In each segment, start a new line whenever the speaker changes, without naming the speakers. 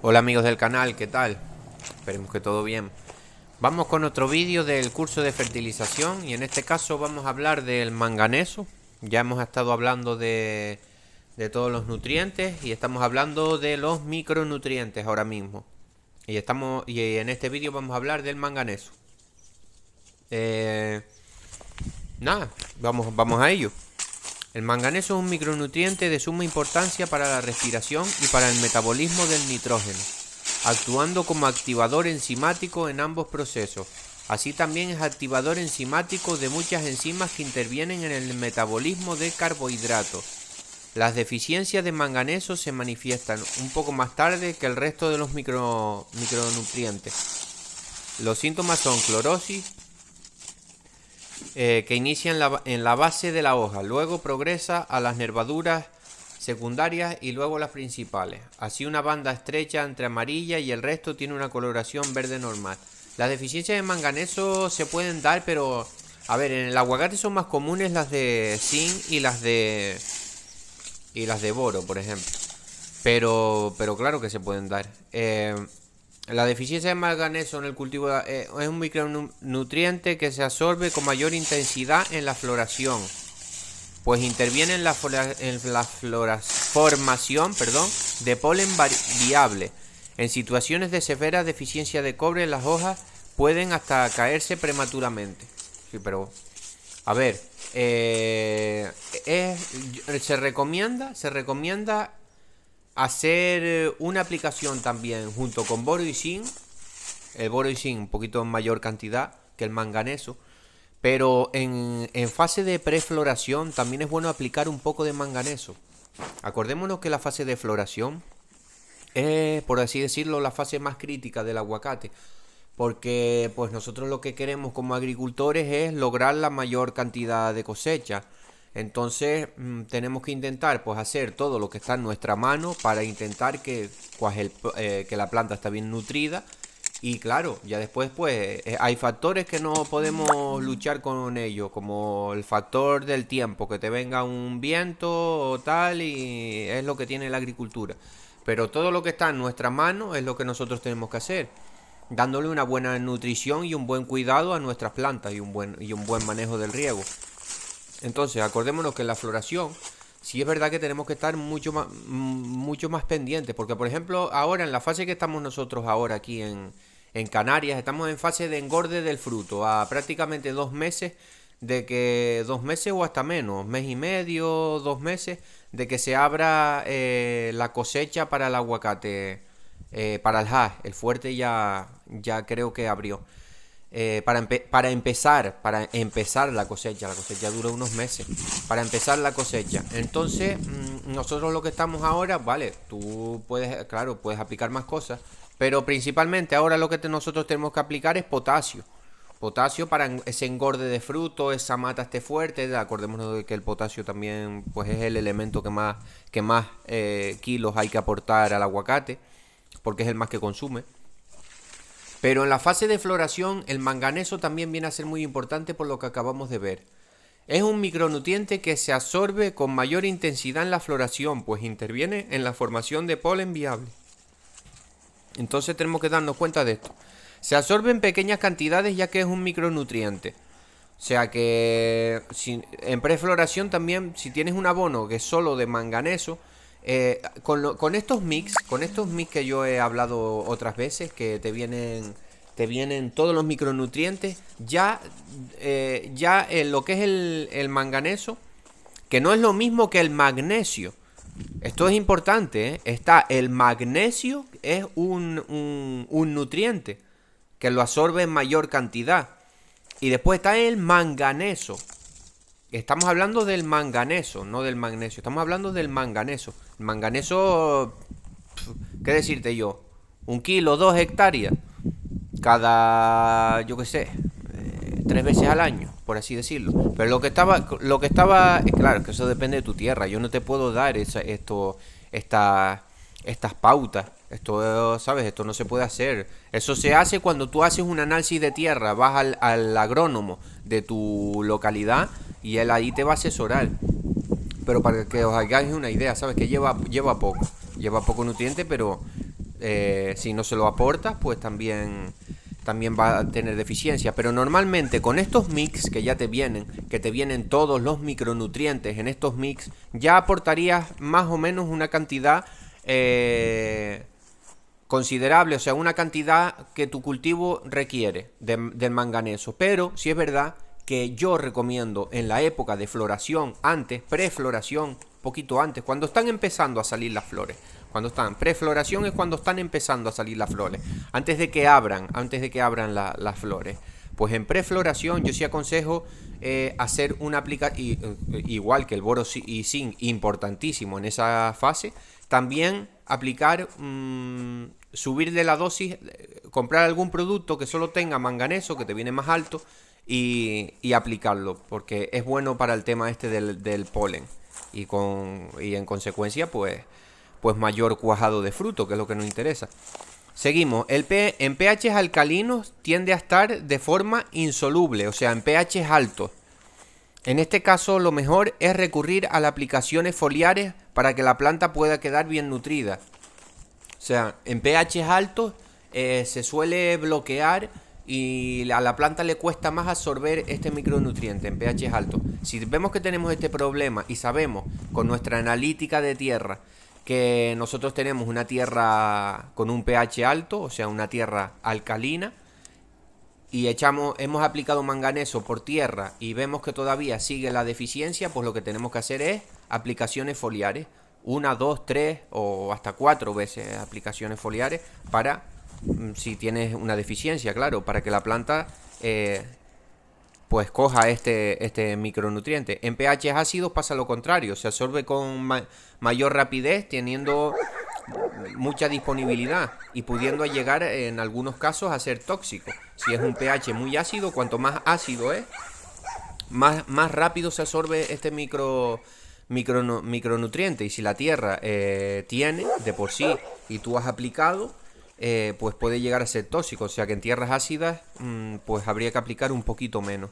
Hola amigos del canal, ¿qué tal? Esperemos que todo bien. Vamos con otro vídeo del curso de fertilización y en este caso vamos a hablar del manganeso. Ya hemos estado hablando de todos los nutrientes y estamos hablando de los micronutrientes ahora mismo. Y en este vídeo vamos a hablar del manganeso. Eh, Nada, vamos a ello. El manganeso es un micronutriente de suma importancia para la respiración y para el metabolismo del nitrógeno, actuando como activador enzimático en ambos procesos. Así también es activador enzimático de muchas enzimas que intervienen en el metabolismo de carbohidratos. Las deficiencias de manganeso se manifiestan un poco más tarde que el resto de los micronutrientes. Los síntomas son clorosis, que inicia en la base de la hoja, luego progresa a las nervaduras secundarias y luego las principales. Así una banda estrecha entre amarilla y el resto tiene una coloración verde normal. Las deficiencias de manganeso se pueden dar, pero a ver, en el aguacate son más comunes las de zinc y las de boro, por ejemplo. Pero claro que se pueden dar. La deficiencia de manganeso en el cultivo es un micronutriente que se absorbe con mayor intensidad en la floración, pues interviene en la formación de polen viable. En situaciones de severa deficiencia de cobre, las hojas pueden hasta caerse prematuramente. Sí, pero a ver, se recomienda hacer una aplicación también junto con boro y zinc. El boro y zinc un poquito en mayor cantidad que el manganeso. Pero en fase de prefloración también es bueno aplicar un poco de manganeso. Acordémonos que la fase de floración es, por así decirlo, la fase más crítica del aguacate. Porque pues nosotros lo que queremos como agricultores es lograr la mayor cantidad de cosecha. Entonces tenemos que intentar pues hacer todo lo que está en nuestra mano para intentar que la planta está bien nutrida. Y claro, ya después pues hay factores que no podemos luchar con ellos, como el factor del tiempo, que te venga un viento o tal, y es lo que tiene la agricultura. Pero todo lo que está en nuestra mano es lo que nosotros tenemos que hacer, dándole una buena nutrición y un buen cuidado a nuestras plantas y un buen manejo del riego. Entonces, acordémonos que en la floración, sí es verdad que tenemos que estar mucho más pendientes, porque por ejemplo, ahora en la fase que estamos nosotros ahora aquí en Canarias, estamos en fase de engorde del fruto, a prácticamente 2 meses dos meses o hasta menos, mes y medio, 2 meses, de que se abra la cosecha para el aguacate, para el haz, el fuerte ya creo que abrió. Para empezar la cosecha dura unos meses, para empezar la cosecha. Entonces, nosotros lo que estamos ahora, vale, tú puedes, claro, puedes aplicar más cosas, pero principalmente ahora lo que nosotros tenemos que aplicar es potasio. Potasio para ese engorde de fruto, esa mata esté fuerte. Acordémonos de que el potasio también pues es el elemento que más kilos hay que aportar al aguacate, porque es el más que consume. Pero en la fase de floración el manganeso también viene a ser muy importante por lo que acabamos de ver. Es un micronutriente que se absorbe con mayor intensidad en la floración, pues interviene en la formación de polen viable. Entonces tenemos que darnos cuenta de esto. Se absorbe en pequeñas cantidades ya que es un micronutriente. O sea que en prefloración también, si tienes un abono que es solo de manganeso, con estos mix que yo he hablado otras veces, que te vienen todos los micronutrientes, ya lo que es el manganeso, que no es lo mismo que el magnesio. Esto es importante, ¿eh? Está el magnesio, es un nutriente que lo absorbe en mayor cantidad. Y después está el manganeso. Estamos hablando del manganeso, no del magnesio. Estamos hablando del manganeso. El manganeso, ¿qué decirte yo? 1 kilo, 2 hectáreas. Cada, yo qué sé, 3 veces al año, por así decirlo. Pero claro, que eso depende de tu tierra. Yo no te puedo dar estas pautas. Esto, ¿sabes? Esto no se puede hacer. Eso se hace cuando tú haces un análisis de tierra, vas al agrónomo de tu localidad y él ahí te va a asesorar. Pero para que os hagáis una idea, ¿sabes? Que lleva poco nutriente, pero Si no se lo aportas, pues también va a tener deficiencia. Pero normalmente con estos mix que te vienen todos los micronutrientes en estos mix, ya aportarías más o menos una cantidad considerable, o sea, una cantidad que tu cultivo requiere del manganeso. Pero sí es verdad que yo recomiendo en la época de floración, antes, prefloración, poquito antes, cuando están empezando a salir las flores. Cuando están prefloración es cuando están empezando a salir las flores, antes de que abran las flores. Pues en prefloración yo sí aconsejo hacer una aplicación, igual que el boro y zinc, importantísimo en esa fase, también aplicar, subir de la dosis, comprar algún producto que solo tenga manganeso, que te viene más alto, y aplicarlo, porque es bueno para el tema este del polen, y en consecuencia pues mayor cuajado de fruto, que es lo que nos interesa. Seguimos, en pH alcalinos tiende a estar de forma insoluble, o sea, en pH altos. En este caso lo mejor es recurrir a las aplicaciones foliares para que la planta pueda quedar bien nutrida. O sea, en pH altos se suele bloquear y a la planta le cuesta más absorber este micronutriente en pH altos. Si vemos que tenemos este problema y sabemos con nuestra analítica de tierra que nosotros tenemos una tierra con un pH alto, o sea, una tierra alcalina, y hemos aplicado manganeso por tierra y vemos que todavía sigue la deficiencia, pues lo que tenemos que hacer es aplicaciones foliares, 1, 2, 3 o hasta 4 veces aplicaciones foliares para, si tienes una deficiencia, claro, para que la planta pues coja este micronutriente. En pH ácidos pasa lo contrario, se absorbe con mayor rapidez, teniendo mucha disponibilidad y pudiendo llegar en algunos casos a ser tóxico. Si es un pH muy ácido, cuanto más ácido es, más rápido se absorbe este micronutriente. Y si la tierra tiene de por sí y tú has aplicado, pues puede llegar a ser tóxico. O sea que en tierras ácidas pues habría que aplicar un poquito menos.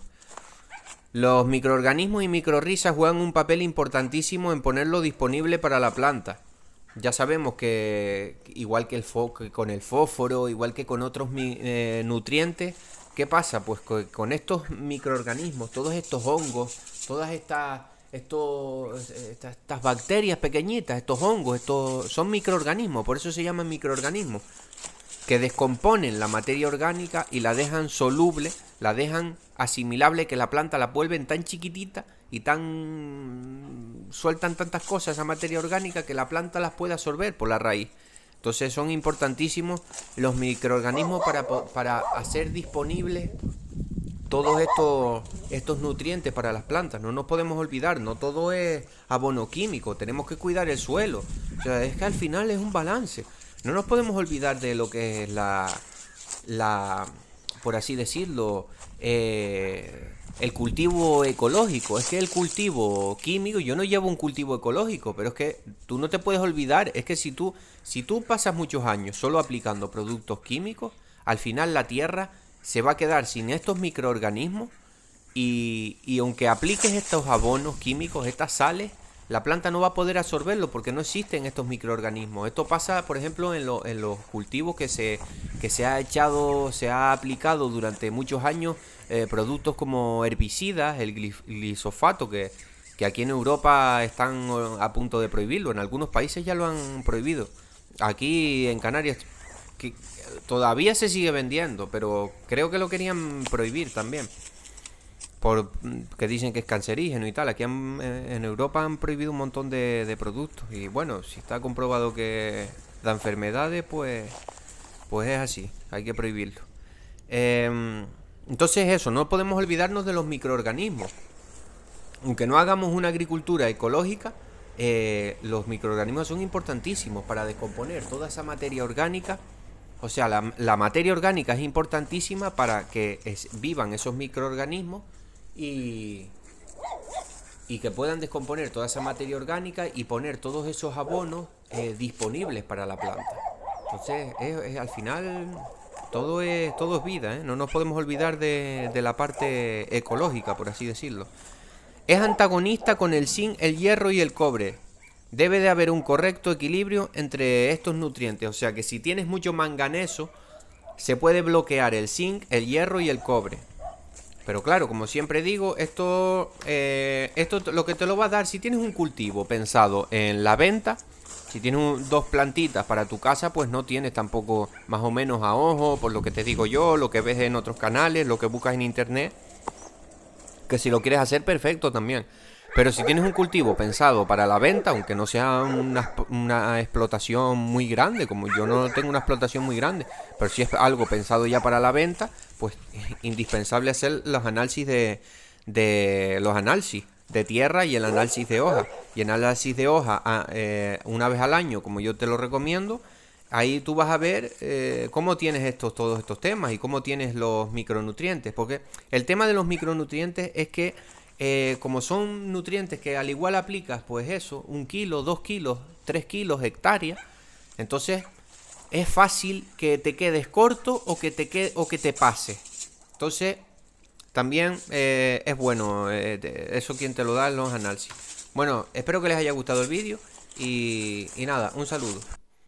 Los microorganismos y microrrizas juegan un papel importantísimo en ponerlo disponible para la planta. Ya sabemos que igual que con el fósforo, igual que con otros nutrientes, ¿qué pasa? Pues con estos microorganismos, todos estos hongos, todas estas bacterias pequeñitas, estos hongos, estos son microorganismos, por eso se llaman microorganismos, que descomponen la materia orgánica y la dejan soluble, la dejan asimilable, que la planta la vuelven tan chiquitita y sueltan tantas cosas esa materia orgánica que la planta las puede absorber por la raíz. Entonces son importantísimos los microorganismos para hacer disponibles todos estos nutrientes para las plantas. No nos podemos olvidar, no todo es abono químico, tenemos que cuidar el suelo. O sea, es que al final es un balance. No nos podemos olvidar de lo que es por así decirlo, el cultivo ecológico. Es que el cultivo químico, yo no llevo un cultivo ecológico, pero es que tú no te puedes olvidar, es que si tú pasas muchos años solo aplicando productos químicos, al final la tierra se va a quedar sin estos microorganismos y aunque apliques estos abonos químicos, estas sales, la planta no va a poder absorberlo porque no existen estos microorganismos. Esto pasa, por ejemplo, en los cultivos que se ha aplicado durante muchos años productos como herbicidas, el glifosato, que aquí en Europa están a punto de prohibirlo. En algunos países ya lo han prohibido. Aquí en Canarias que todavía se sigue vendiendo, pero creo que lo querían prohibir también. Que dicen que es cancerígeno y tal. Aquí en Europa han prohibido un montón de productos. Y bueno, si está comprobado que da enfermedades, pues es así. Hay que prohibirlo. Entonces eso, no podemos olvidarnos de los microorganismos. Aunque no hagamos una agricultura ecológica, los microorganismos son importantísimos para descomponer toda esa materia orgánica. O sea, la materia orgánica es importantísima para que vivan esos microorganismos y que puedan descomponer toda esa materia orgánica y poner todos esos abonos disponibles para la planta. Entonces, al final, todo es vida, ¿eh? No nos podemos olvidar de la parte ecológica, por así decirlo. Es antagonista con el zinc, el hierro y el cobre. debe de haber un correcto equilibrio entre estos nutrientes. O sea que si tienes mucho manganeso, se puede bloquear el zinc, el hierro y el cobre. Pero claro, como siempre digo, esto lo que te lo va a dar si tienes un cultivo pensado en la venta. Si tienes dos plantitas para tu casa, pues no tienes tampoco más o menos a ojo, por lo que te digo yo, lo que ves en otros canales, lo que buscas en internet. Que si lo quieres hacer, perfecto también. Pero si tienes un cultivo pensado para la venta, aunque no sea una explotación muy grande, como yo no tengo una explotación muy grande, pero si es algo pensado ya para la venta, pues es indispensable hacer los análisis de los análisis de tierra y el análisis de hoja. Y el análisis de hoja una vez al año, como yo te lo recomiendo, ahí tú vas a ver cómo tienes todos estos temas y cómo tienes los micronutrientes. Porque el tema de los micronutrientes es que como son nutrientes que al igual aplicas, pues eso, 1 kilo, 2 kilos, 3 kilos, hectárea, entonces es fácil que te quedes corto o que te pase. Entonces, también es bueno eso quien te lo da en los análisis. Bueno, espero que les haya gustado el vídeo y nada, un saludo.